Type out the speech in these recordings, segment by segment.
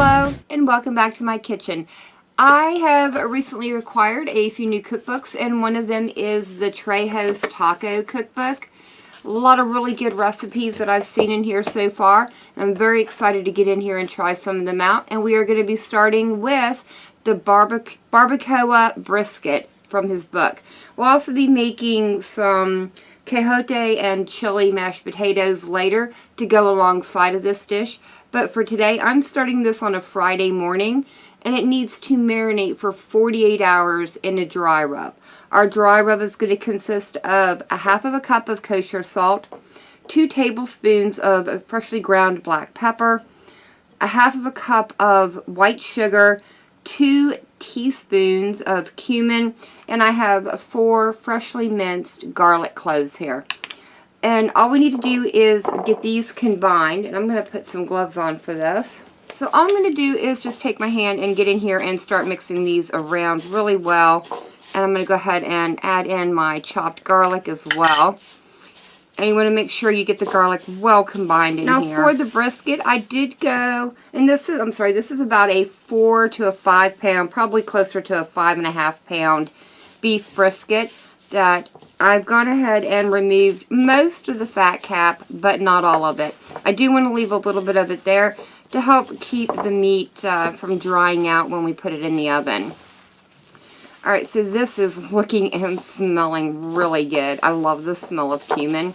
Hello and welcome back to my kitchen. I have recently acquired a few new cookbooks, and one of them is the Trejo's Taco Cookbook. A lot of really good recipes that I've seen in here so far. And I'm very excited to get in here and try some of them out. And we are going to be starting with the Barbacoa Brisket from his book. We'll also be making some Chipotle and chili mashed potatoes later to go alongside of this dish. But for today, I'm starting this on a Friday morning, and it needs to marinate for 48 hours in a dry rub. Our dry rub is going to consist of a half of a cup of kosher salt, 2 tablespoons of freshly ground black pepper, a half of a cup of white sugar, 2 teaspoons of cumin, and I have 4 freshly minced garlic cloves here. And all we need to do is get these combined, and I'm going to put some gloves on for this. So all I'm going to do is just take my hand and get in here and start mixing these around really well. And I'm going to go ahead and add in my chopped garlic as well. And you want to make sure you get the garlic well combined in here. Now for the brisket, I did go, and this is about a 4 to a 5 pound, probably closer to a 5.5 pound beef brisket that I've gone ahead and removed most of the fat cap, but not all of it. I do want to leave a little bit of it there to help keep the meat from drying out when we put it in the oven. Alright, so this is looking and smelling really good. I love the smell of cumin.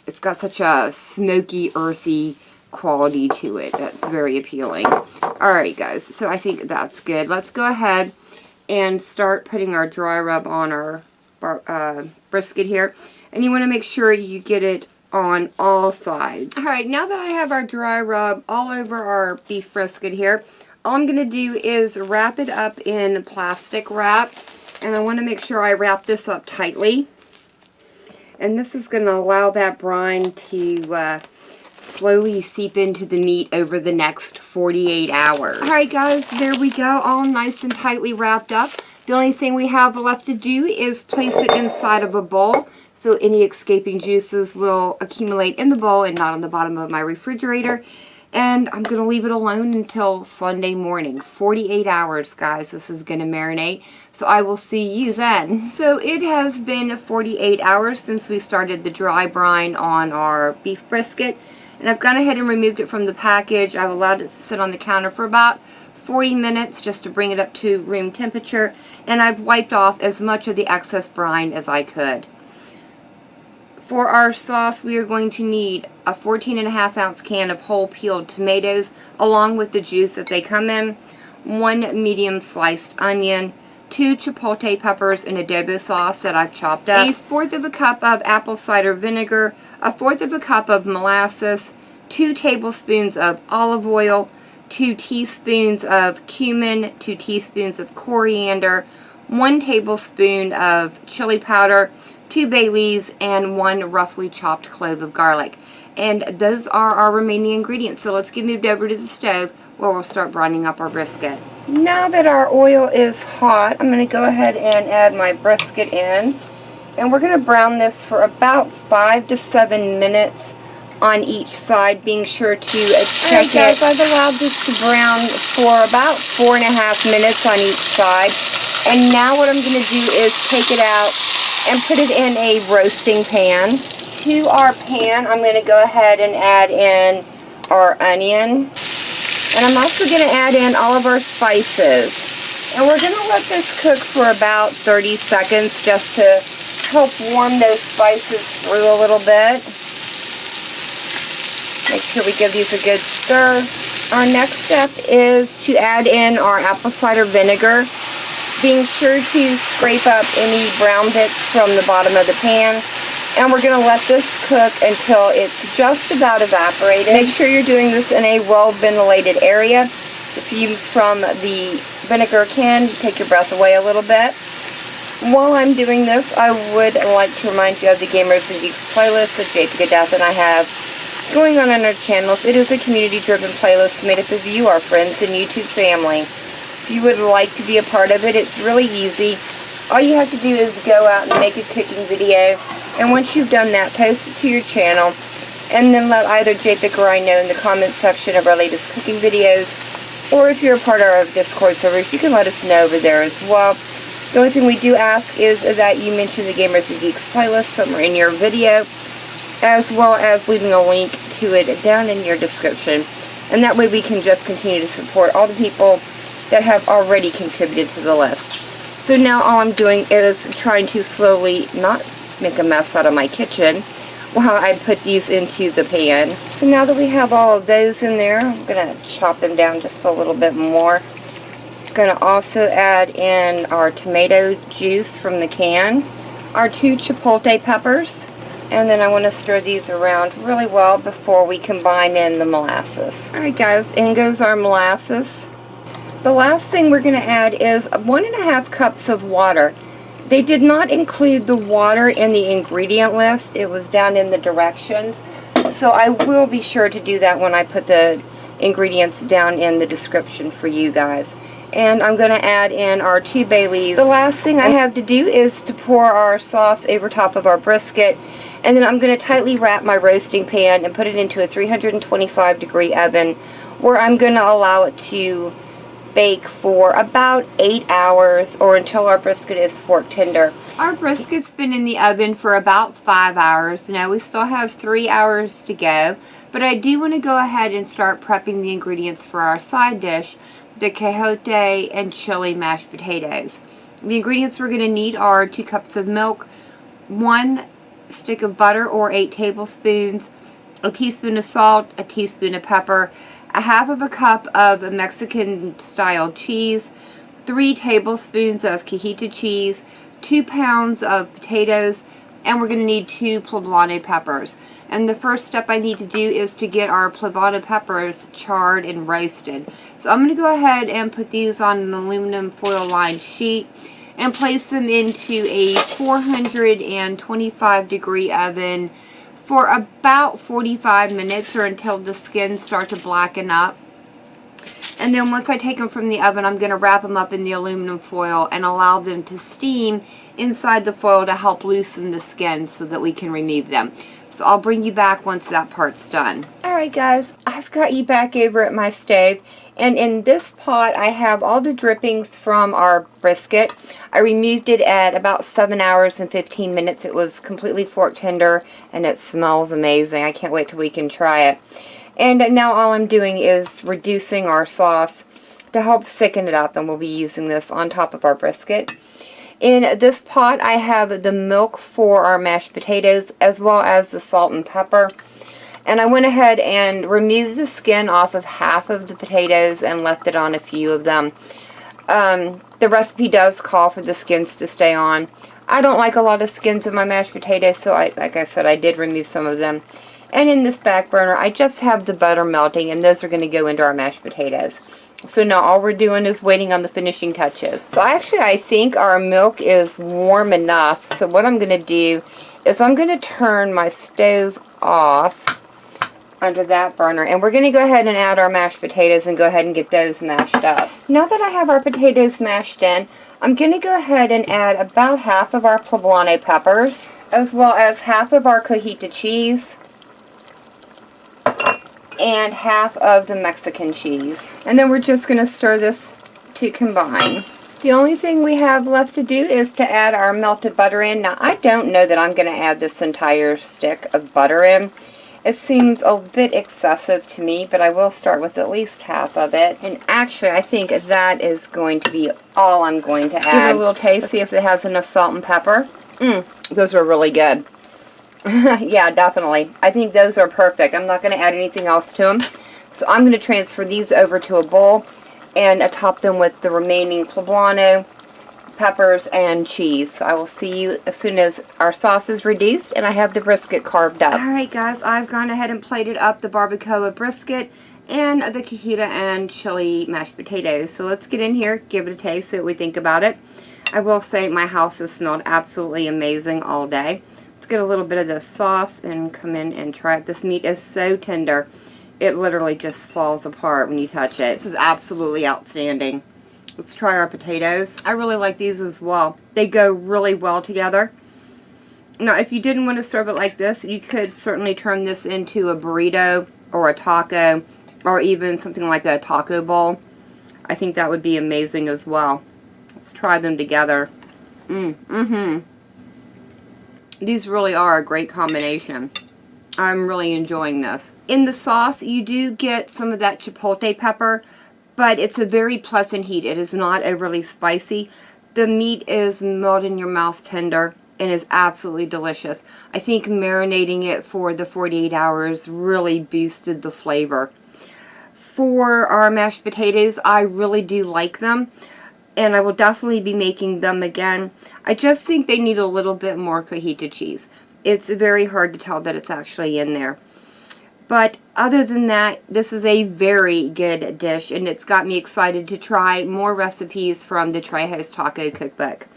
It's got such a smoky, earthy quality to it that's very appealing. Alright guys, so I think that's good. Let's go ahead and start putting our dry rub on our brisket here, and you want to make sure you get it on all sides. Alright, now that I have our dry rub all over our beef brisket here, all I'm going to do is wrap it up in plastic wrap, and I want to make sure I wrap this up tightly, and this is going to allow that brine to slowly seep into the meat over the next 48 hours. Alright guys, there we go, all nice and tightly wrapped up. The only thing we have left to do is place it inside of a bowl so any escaping juices will accumulate in the bowl and not on the bottom of my refrigerator. And I'm going to leave it alone until Sunday morning. 48 hours, guys, this is going to marinate. So I will see you then. So it has been 48 hours since we started the dry brine on our beef brisket. And I've gone ahead and removed it from the package. I've allowed it to sit on the counter for about 40 minutes just to bring it up to room temperature, and I've wiped off as much of the excess brine as I could. For our sauce, we are going to need a 14.5 ounce can of whole peeled tomatoes along with the juice that they come in, 1 medium sliced onion, 2 chipotle peppers in adobo sauce that I've chopped up, 1/4 of a cup of apple cider vinegar, 1/4 of a cup of molasses, 2 tablespoons of olive oil, 2 teaspoons of cumin, 2 teaspoons of coriander, 1 tablespoon of chili powder, 2 bay leaves, and 1 roughly chopped clove of garlic. And those are our remaining ingredients. So let's get moved over to the stove where we'll start brining up our brisket. Now that our oil is hot, I'm going to go ahead and add my brisket in. And we're going to brown this for about 5 to 7 minutes on each side, being sure to check it. Guys, I've allowed this to brown for about 4.5 minutes on each side. And now what I'm going to do is take it out and put it in a roasting pan. To our pan, I'm going to go ahead and add in our onion. And I'm also going to add in all of our spices. And we're going to let this cook for about 30 seconds just to help warm those spices through a little bit. Make sure we give these a good stir. Our next step is to add in our apple cider vinegar, being sure to scrape up any brown bits from the bottom of the pan. And we're going to let this cook until it's just about evaporated. Make sure you're doing this in a well-ventilated area. The fumes from the vinegar can take your breath away a little bit. While I'm doing this, I would like to remind you of the Gamers and Geeks playlist that JP Godath and I have going on our channels. It is a community-driven playlist made up of you, our friends, and YouTube family. If you would like to be a part of it, it's really easy. All you have to do is go out and make a cooking video, and once you've done that, post it to your channel, and then let either JPIC or I know in the comments section of our latest cooking videos or if you're a part of our Discord servers, you can let us know over there as well. The only thing we do ask is that you mention the Gamers and Geeks playlist somewhere in your video, as well as leaving a link to it down in your description. And that way we can just continue to support all the people that have already contributed to the list. So now all I'm doing is trying to slowly not make a mess out of my kitchen while I put these into the pan. So now that we have all of those in there, I'm going to chop them down just a little bit more. Going to also add in our tomato juice from the can, our 2 chipotle peppers, and then I want to stir these around really well before we combine in the molasses. Alright guys, in goes our molasses. The last thing we're going to add is 1.5 cups of water. They did not include the water in the ingredient list. It was down in the directions. So I will be sure to do that when I put the ingredients down in the description for you guys. And I'm going to add in our 2 bay leaves. The last thing I have to do is to pour our sauce over top of our brisket. And then I'm going to tightly wrap my roasting pan and put it into a 325-degree oven where I'm going to allow it to bake for about 8 hours or until our brisket is fork tender. Our brisket's been in the oven for about 5 hours. Now we still have 3 hours to go, but I do want to go ahead and start prepping the ingredients for our side dish, the Cotija and Chile mashed potatoes. The ingredients we're going to need are 2 cups of milk, 1 stick of butter or 8 tablespoons, a teaspoon of salt, a teaspoon of pepper, a half of a cup of Mexican style cheese, 3 tablespoons of Cotija cheese, 2 pounds of potatoes, and we're going to need 2 plablano peppers. And the first step I need to do is to get our plablano peppers charred and roasted. So I'm going to go ahead and put these on an aluminum foil lined sheet and place them into a 425-degree oven for about 45 minutes or until the skins start to blacken up. And then once I take them from the oven, I'm going to wrap them up in the aluminum foil and allow them to steam inside the foil to help loosen the skins so that we can remove them. So I'll bring you back once that part's done. Alright guys, I've got you back over at my stove. And in this pot, I have all the drippings from our brisket. I removed it at about 7 hours and 15 minutes. It was completely fork tender, and it smells amazing. I can't wait till we can try it. And now all I'm doing is reducing our sauce to help thicken it up, and we'll be using this on top of our brisket. In this pot, I have the milk for our mashed potatoes, as well as the salt and pepper. And I went ahead and removed the skin off of half of the potatoes and left it on a few of them. The recipe does call for the skins to stay on. I don't like a lot of skins in my mashed potatoes, so like I said, I did remove some of them. And in this back burner, I just have the butter melting, and those are going to go into our mashed potatoes. So now all we're doing is waiting on the finishing touches. So actually, I think our milk is warm enough. So what I'm going to do is I'm going to turn my stove off under that burner, and we're going to go ahead and add our mashed potatoes and go ahead and get those mashed up. Now that I have our potatoes mashed in, I'm going to go ahead and add about half of our plablano peppers, as well as half of our Cotija cheese, and half of the Mexican cheese. And then we're just going to stir this to combine. The only thing we have left to do is to add our melted butter in. Now I don't know that I'm going to add this entire stick of butter in. It seems a bit excessive to me, but I will start with at least half of it. And actually, I think that is going to be all I'm going to add. Give it a little taste, see if it has enough salt and pepper. Those are really good. Yeah, definitely. I think those are perfect. I'm not going to add anything else to them. So I'm going to transfer these over to a bowl and top them with the remaining plablano, peppers, and cheese. So I will see you as soon as our sauce is reduced and I have the brisket carved up. Alright guys, I've gone ahead and plated up the Barbacoa Brisket and the Cotija and Chile mashed potatoes. So let's get in here, give it a taste, see what we think about it. I will say my house has smelled absolutely amazing all day. Let's get a little bit of the sauce and come in and try it. This meat is so tender. It literally just falls apart when you touch it. This is absolutely outstanding. Let's try our potatoes. I really like these as well. They go really well together. Now, if you didn't want to serve it like this, you could certainly turn this into a burrito or a taco or even something like a taco bowl. I think that would be amazing as well. Let's try them together. These really are a great combination. I'm really enjoying this. In the sauce, you do get some of that chipotle pepper, but it's a very pleasant heat. It is not overly spicy. The meat is melt in your mouth tender and is absolutely delicious. I think marinating it for the 48 hours really boosted the flavor. For our mashed potatoes, I really do like them, and I will definitely be making them again. I just think they need a little bit more cotija cheese. It's very hard to tell that it's actually in there. But other than that, this is a very good dish, and it's got me excited to try more recipes from the Trejo's Taco Cookbook.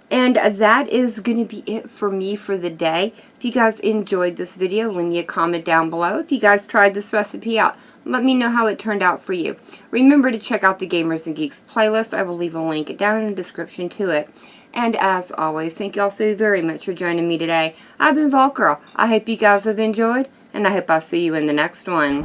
And that is going to be it for me for the day. If you guys enjoyed this video, leave me a comment down below. If you guys tried this recipe out, let me know how it turned out for you. Remember to check out the Gamers and Geeks playlist. I will leave a link down in the description to it. And as always, thank you all so very much for joining me today. I've been Vault Girl. I hope you guys have enjoyed, and I hope I'll see you in the next one.